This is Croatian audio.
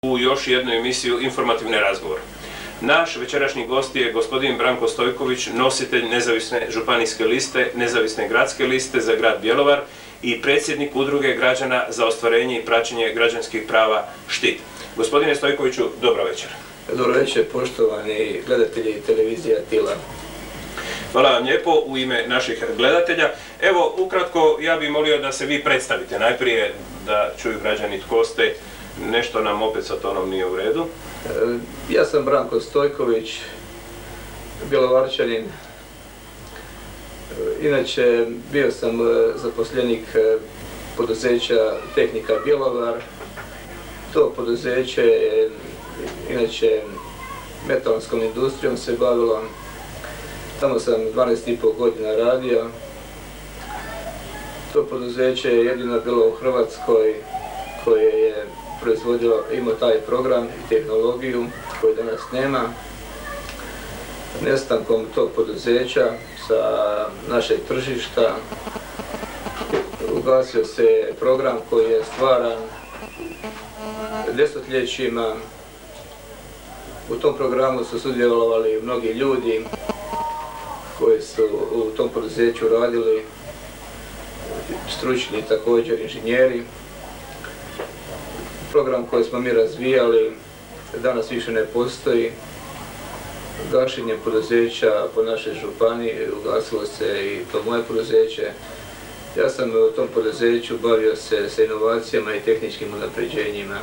U još jednu emisiju Informativni razgovor. Naš večerašnji gost je gospodin Branko Stojković, nositelj nezavisne županijske liste, nezavisne gradske liste za grad Bjelovar i predsjednik Udruge građana za ostvarenje i praćenje građanskih prava Štit. Gospodine Stojkoviću, dobro večer. Dobro večer, poštovani gledatelji televizija Tila. Hvala vam lijepo u ime naših gledatelja. Evo, ukratko, ja bih molio da se vi predstavite najprije, da čuju građani tko ste. Nešto nam opet sa tonom nije u redu. Ja sam Branko Stojković, Bjelovarčanin. Inače, bio sam zaposlenik poduzeća Tehnika Bjelovar. To poduzeće je, inače, metalskom industrijom se bavilo. Tamo sam 12,5 godina radio. To poduzeće je jedino bilo u Hrvatskoj koje je proizvodilo, imao taj program i tehnologiju koju danas nema. Nestankom tog poduzeća sa našeg tržišta ugasio se program koji je stvaran desetljećima. U tom programu su sudjelovali mnogi ljudi koji su u tom poduzeću radili, stručni također inženjeri. Program koji smo mi razvijali danas više ne postoji. Gašenje poduzeća po našoj županiji ugasilo se i to moje poduzeće. Ja sam u tom poduzeću bavio se sa inovacijama i tehničkim unapređenjima.